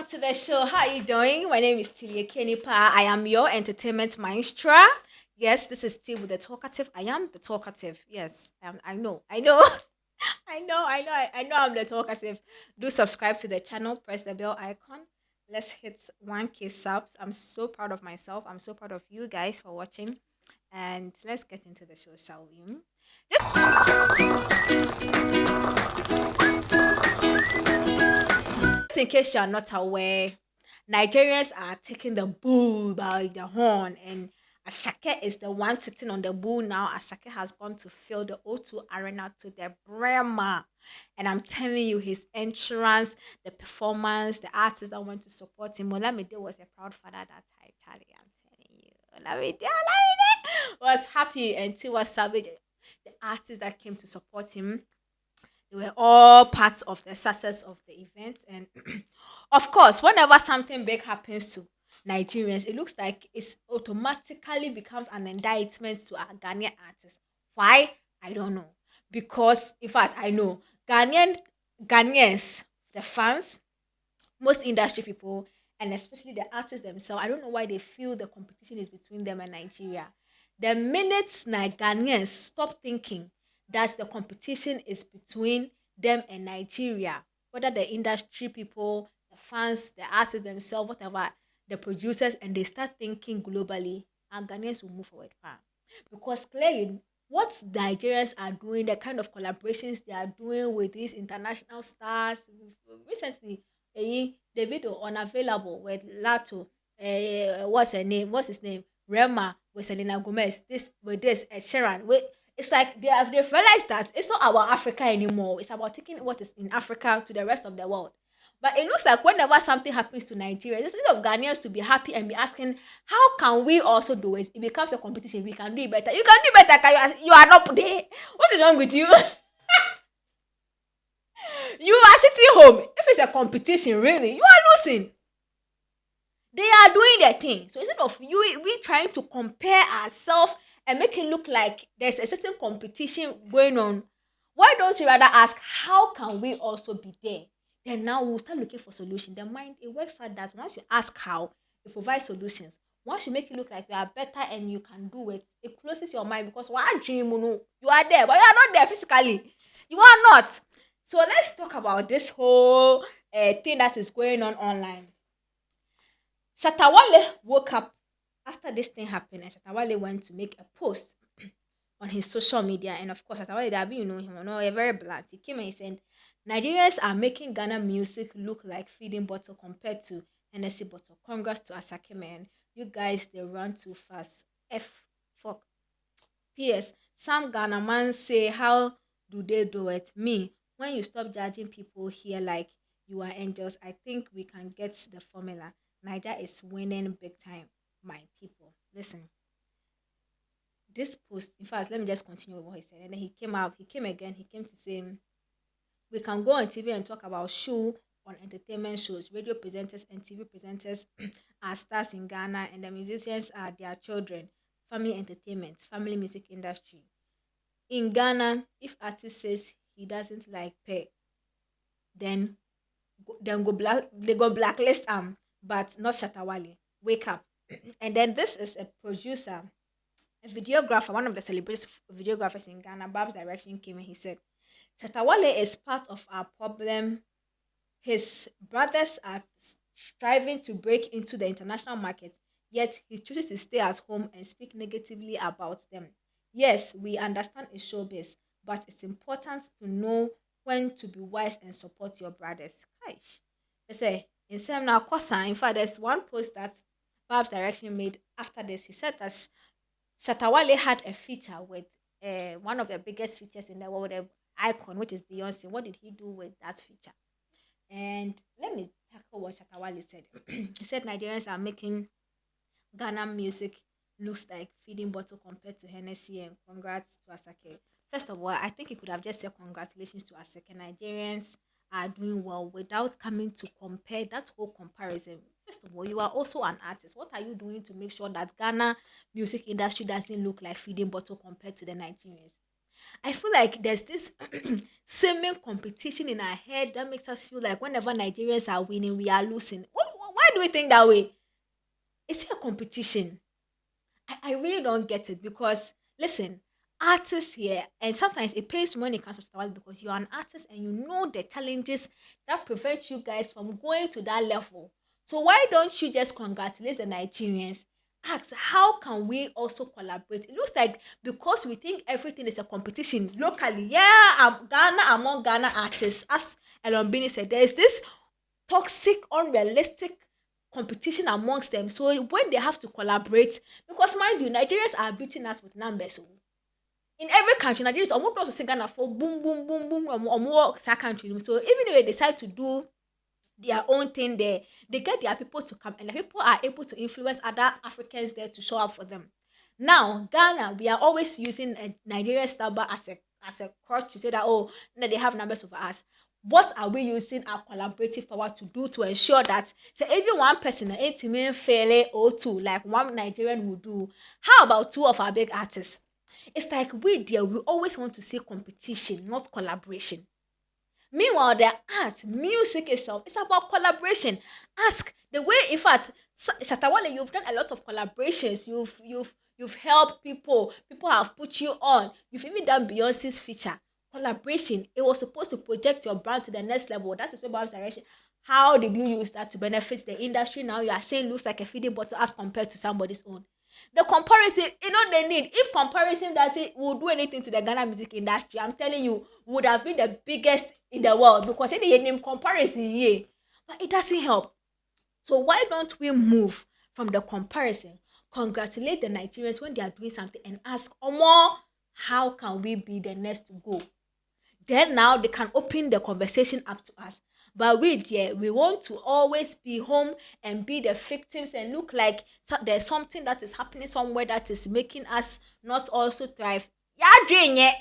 Welcome to the show. How are you doing? My name is Tilia Kenipa. I am your entertainment maestra. Yes, this is T with the talkative. I am the talkative. Yes, I know. I know I'm the talkative. Do subscribe to the channel, press the bell icon. Let's hit 1K subs. I'm so proud of myself. I'm so proud of you guys for watching. And let's get into the show, shall we? Just in case you're not aware, Nigerians are taking the bull by the horn, and Asake is the one sitting on the bull now. Asake has gone to fill the O2 Arena to the brimmer. And I'm telling you, his entrance, the performance, the artists that went to support him. Olamide was a proud father that time, Charlie. I'm telling you. Olamide was happy, and T was savage. The artists that came to support him, they were all parts of the success of the event. And of course, whenever something big happens to Nigerians, it looks like it automatically becomes an indictment to our Ghanaian artists. Why? I don't know. Because, in fact, I know Ghanaians, the fans, most industry people, and especially the artists themselves, I don't know why they feel the competition is between them and Nigeria. The minute Ghanaians stop thinking that the competition is between them and Nigeria, whether the industry people, the fans, the artists themselves, whatever, the producers, and they start thinking globally, and Ghanaians will move forward. Because clearly, what Nigerians are doing, the kind of collaborations they are doing with these international stars, recently, Davido unavailable with Lato, what's her name? What's his name? Rema with Selena Gomez. This with this Sharon. It's like they've realized that it's not about Africa anymore. It's about taking what is in Africa to the rest of the world. But it looks like whenever something happens to Nigeria, instead of Ghanaians to be happy and be asking, how can we also do it? It becomes a competition. We can do it better. You can do better. You are not there. What is wrong with you? You are sitting home. If it's a competition, really, you are losing. They are doing their thing. So instead of we trying to compare ourselves and make it look like there's a certain competition going on, why don't you rather ask, how can we also be there? Then now we'll start looking for solutions. The mind, it works like that. Once you ask how, you provide solutions. Once you make it look like you are better and you can do it, it closes your mind because what dream, you are there, but you are not there physically. You are not. So let's talk about this whole thing that is going on online. Shatta Wale woke up after this thing happened, and Shatta Wale went to make a post on his social media. And of course, Shatta Wale, you know him, very blunt. He came and he said, Nigerians are making Ghana music look like feeding bottle compared to Hennessy bottle. Congrats to Asake, man. You guys, they run too fast. F fuck. P.S. Some Ghana man say, how do they do it? Me, when you stop judging people here like you are angels, I think we can get the formula. Niger is winning big time, my people. Listen, this post, in fact, let me just continue with what he said. And then he came out, he came again, he came to say, we can go on TV and talk about show on entertainment shows. Radio presenters and TV presenters are stars in Ghana, and the musicians are their children. Family entertainment, family music industry. In Ghana, if artist says he doesn't like pay, then they go blacklist but not Shatta Wale. Wake up. And then this is a producer, a videographer, one of the celebrity videographers in Ghana. Bab's Direction came and he said, Shatta Wale is part of our problem. His brothers are striving to break into the international market, yet he chooses to stay at home and speak negatively about them. Yes, we understand it's showbiz, but it's important to know when to be wise and support your brothers. Gosh. They say, in some now, in fact, there's one post that Bab's Direction made after this. He said that Shatta Wale had a feature with one of the biggest features in the world, the icon, which is Beyonce. What did he do with that feature? And let me tackle what Shatta Wale said. He said Nigerians are making Ghana music looks like feeding bottle compared to Hennessy, and congrats to Asake. First of all, I think he could have just said congratulations to Asake. Nigerians are doing well without coming to compare that whole comparison. First of all, you are also an artist. What are you doing to make sure that Ghana music industry doesn't look like feeding bottle compared to the Nigerians? I feel like there's this seeming competition in our head that makes us feel like whenever Nigerians are winning, we are losing. Why do we think that way? It's a competition. I really don't get it because listen, artists here, and sometimes it pays when it comes to style because you're an artist and you know the challenges that prevent you guys from going to that level. So why don't you just congratulate the Nigerians? Ask how can we also collaborate? It looks like because we think everything is a competition locally. Yeah, Ghana among Ghana artists, as Elombini said, there is this toxic, unrealistic competition amongst them. So when they have to collaborate, because mind you, Nigerians are beating us with numbers. Oh. In every country, Nigerians almost also sing Ghana for boom, boom, boom, boom, more country. So even if they decide to do their own thing there, they get their people to come, and the people are able to influence other Africans there to show up for them. Now, Ghana, we are always using a Nigerian star as a crutch to say that no, they have numbers over us. What are we using our collaborative power to do to ensure that say even one person ain't mean fairly or two like one Nigerian would do? How about two of our big artists? It's like we there, we always want to see competition, not collaboration. Meanwhile, the art, music itself, it's about collaboration. Ask the way, in fact, Shatta Wale, you've done a lot of collaborations. You've helped people. People have put you on. You've even done Beyonce's feature. Collaboration. It was supposed to project your brand to the next level. That is where Bob's direction. How did you use that to benefit the industry? Now you are saying looks like a feeding bottle as compared to somebody's own. The comparison, they need. If comparison does it will do anything to the Ghana music industry, I'm telling you, would have been the biggest in the world because any name comparison, yeah. But it doesn't help. So why don't we move from the comparison, congratulate the Nigerians when they are doing something and ask, Omo, how can we be the next to go? Then now they can open the conversation up to us. But we, dear, we want to always be home and be the victims and look like there's something that is happening somewhere that is making us not also thrive. Yeah, doing it.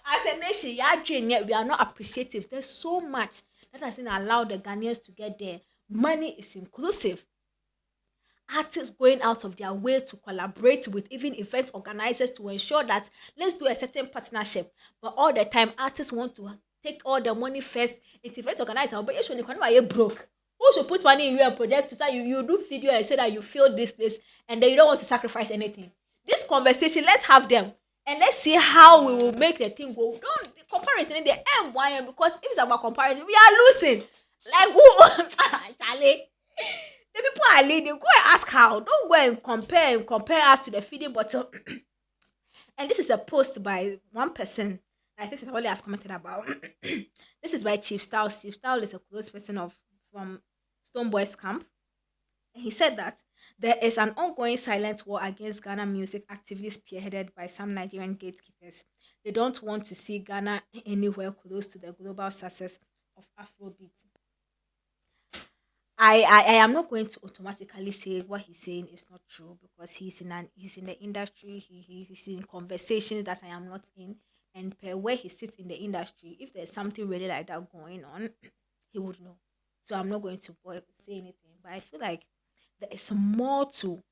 As a nation, yeah, doing it. We are not appreciative. There's so much that doesn't allow the Ghanaians to get there. Money is inclusive. Artists going out of their way to collaborate with even event organizers to ensure that let's do a certain partnership. But all the time, artists want to take all the money first. It's event organizer, but usually you broke. Who should put money in your project to say you do video and say that you feel this place and then you don't want to sacrifice anything? This conversation, let's have them and let's see how we will make the thing go. Don't comparison in the M1 because if it's about comparison, we are losing. Like who? Charlie. The people are leading. Go and ask how. Don't go and compare us to the feeding bottle. And this is a post by one person. I think somebody has commented about. This is by Chief Style. Chief Style is a close person from Stoneboy's camp. And he said that there is an ongoing silent war against Ghana music activists spearheaded by some Nigerian gatekeepers. They don't want to see Ghana anywhere close to the global success of Afrobeat. I am not going to automatically say what he's saying is not true because he's in the industry, he's in conversations that I am not in, and per where he sits in the industry, if there's something really like that going on, he would know. So I'm not going to say anything, but I feel like there is more to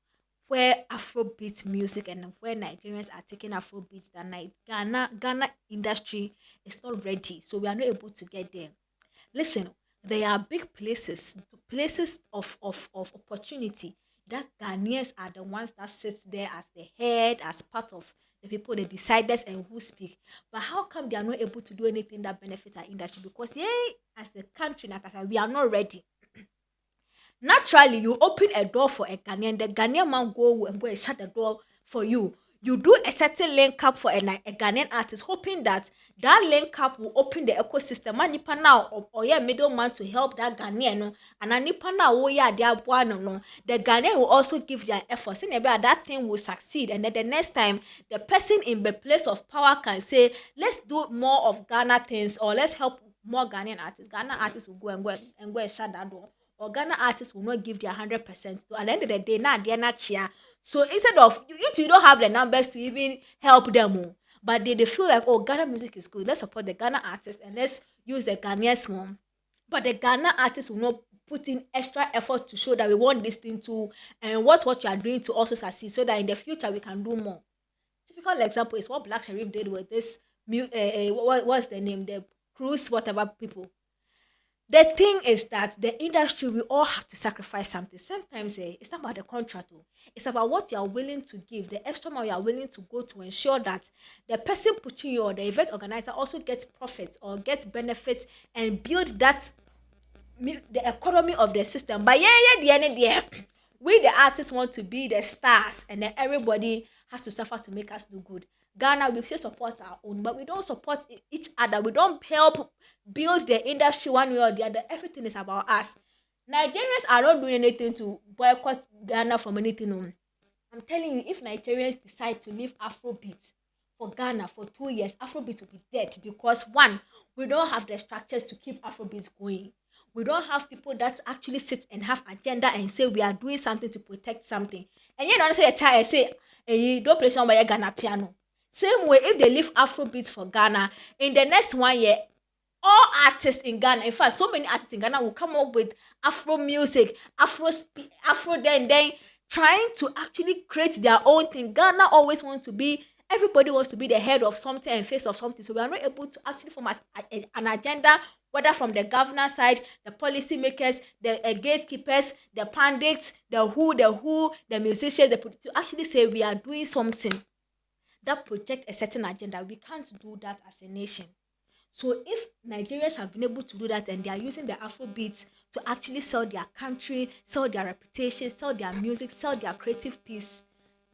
where Afrobeat music and where Nigerians are taking Afrobeats than Ghana industry is not ready, so we are not able to get there. Listen, there are big places of opportunity that Ghanaians are the ones that sit there as the head, as part of the people, the deciders and who speak. But how come they are not able to do anything that benefits our industry? Because yeah, as the country, Nakasa, we are not ready. Naturally, you open a door for a Ghanaian, the Ghanaian man go and shut the door for you. You do a certain link up for a Ghanaian artist, hoping that link up will open the ecosystem. And nipa now or yeah middleman to help that Ghanaian no, and a nipa now oh yeah their no. The Ghanaian will also give their efforts. And maybe that thing will succeed. And then the next time the person in the place of power can say, let's do more of Ghana things or let's help more Ghanaian artists. Ghana artists will go and shut that door. Or Ghana artists will not give their 100%. So at the end of the day, now they're not here. So instead of you don't have the numbers to even help them, but they feel like Ghana music is good. Let's support the Ghana artists and let's use the Ghanaians more. But the Ghana artists will not put in extra effort to show that we want this thing to and what you are doing to also succeed, so that in the future we can do more. Typical example is what Black Sharif did with this what's the name? The cruise whatever people. The thing is that the industry, we all have to sacrifice something. Sometimes it's not about the contract, oh. It's about what you are willing to give, the extra mile you are willing to go to ensure that the person putting you or the event organizer also gets profit or gets benefits and build that the economy of the system. But the end of the year, we the artists want to be the stars, and then everybody has to suffer to make us do good. Ghana, we still support our own, but we don't support each other. We don't help build the industry one way or the other. Everything is about us. Nigerians are not doing anything to boycott Ghana from anything. No. I'm telling you, if Nigerians decide to leave Afrobeat for Ghana for 2 years, Afrobeat will be dead because one, we don't have the structures to keep Afrobeats going. We don't have people that actually sit and have agenda and say we are doing something to protect something. And you don't say a tie and say, hey, don't play somebody Ghana piano. Same way, if they leave Afrobeat for Ghana, in the next 1 year, all artists in Ghana, in fact, so many artists in Ghana will come up with Afro music, Afro then trying to actually create their own thing. Ghana always wants to be, everybody wants to be the head of something and face of something. So we are not able to actually form an agenda, whether from the governor side, the policy makers, the gatekeepers, the pundits, the musicians, to actually say we are doing something that project a certain agenda. We can't do that as a nation. So if Nigerians have been able to do that and they are using the Afrobeats to actually sell their country, sell their reputation, sell their music, sell their creative piece,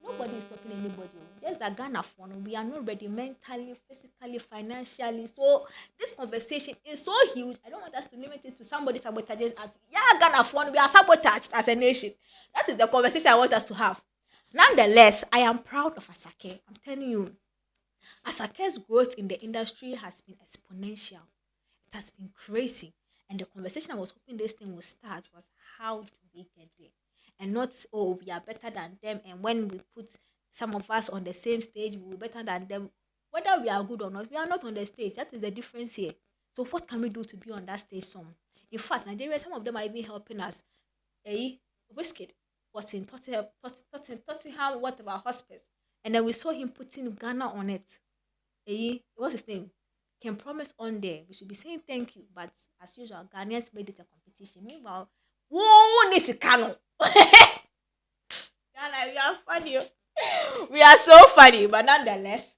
nobody is stopping anybody. Just that Ghana phone, we are not ready mentally, physically, financially. So this conversation is so huge. I don't want us to limit it to somebody sabotaging at Ghana phone. We are sabotaged as a nation. That is the conversation I want us to have. Nonetheless, I am proud of Asake. I'm telling you, Asake's growth in the industry has been exponential. It has been crazy. And the conversation I was hoping this thing would start was how do we get there? And not, oh, we are better than them. And when we put some of us on the same stage, we will be better than them. Whether we are good or not, we are not on the stage. That is the difference here. So what can we do to be on that stage some? In fact, Nigeria, some of them are even helping us. Whiskey was in Tottenham, whatever, hospice. And then we saw him putting Ghana on it. What's his name? Can promise on there. We should be saying thank you. But as usual, Ghanaians made it a competition. Meanwhile, whoa, this is Kano. Ghana, we are funny. We are so funny. But nonetheless,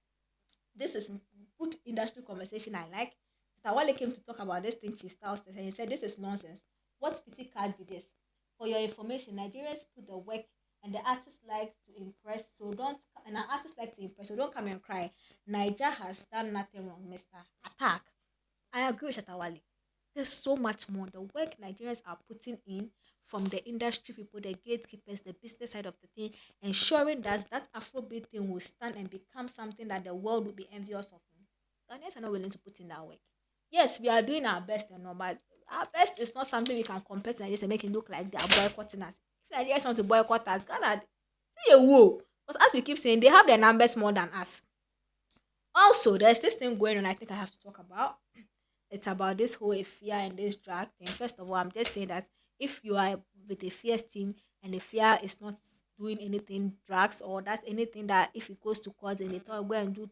this is good industry conversation I like. Shatta Wale came to talk about this thing, Chief Styles, and he said, this is nonsense. What pity card be this? For your information, Nigerians put the work and the artist likes to impress, so don't, and an artist like to impress, so don't come and cry. Niger has done nothing wrong, Mr. Attack. I agree with Shatta Wale. There's so much more. The work Nigerians are putting in from the industry people, the gatekeepers, the business side of the thing, ensuring that that Afrobeat thing will stand and become something that the world will be envious of. Ghanaians are not willing to put in that work. Yes, we are doing our best and all, but our best is not something we can compare to Nigeria and make it look like they are boycotting us. If Nigerians want to boycott us, Ghana, see a woo. But as we keep saying, they have their numbers more than us. Also, there's this thing going on I think I have to talk about. It's about this whole fear and this drag thing. First of all, I'm just saying that if you are with a fierce team and the fear is not doing anything drugs or that's anything that if it goes to court and they thought go and do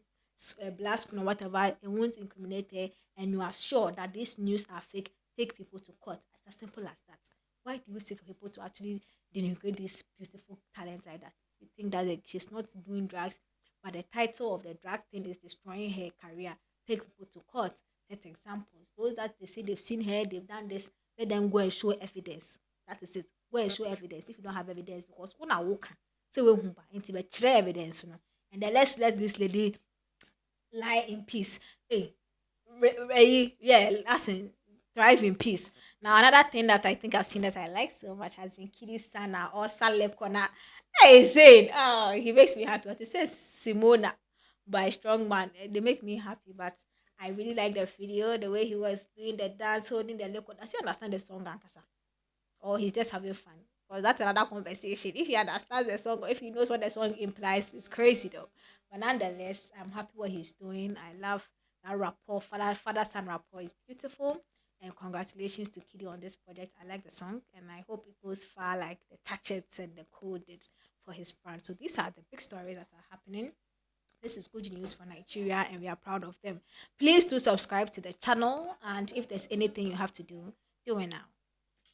blast screen or whatever, it won't incriminate her, and you are sure that these news are fake, take people to court. It's as simple as that. Why do you sit for people to actually denigrate this beautiful talent like that? You think that she's not doing drugs, but the title of the drag thing is destroying her career. Take people to court. Set examples. Those that they say they've seen her, they've done this, let them go and show evidence. That is it. Go and show evidence if you don't have evidence, because when I walk, say we humba into the evidence, and then let's let this lady lie in peace. Hey, yeah, listen, thrive in peace. Now, another thing that I think I've seen that I like so much has been Kiri Sana or Saleb Kona. Hey, Zayn, oh, he makes me happy. But it says Simona by Strong Man. They make me happy, but I really like the video, the way he was doing the dance, holding the liquid. I still understand the song, Ankasa. Or he's just having fun. Because that's another conversation. If he understands the song or if he knows what the song implies, it's crazy though. But nonetheless, I'm happy what he's doing. I love that rapport, father son rapport is beautiful. And congratulations to Kiddy on this project. I like the song and I hope it goes far like the Touch It and the Code did for his brand. So these are the big stories that are happening. This is good news for Nigeria, and we are proud of them. Please do subscribe to the channel, and if there's anything you have to do, do it now.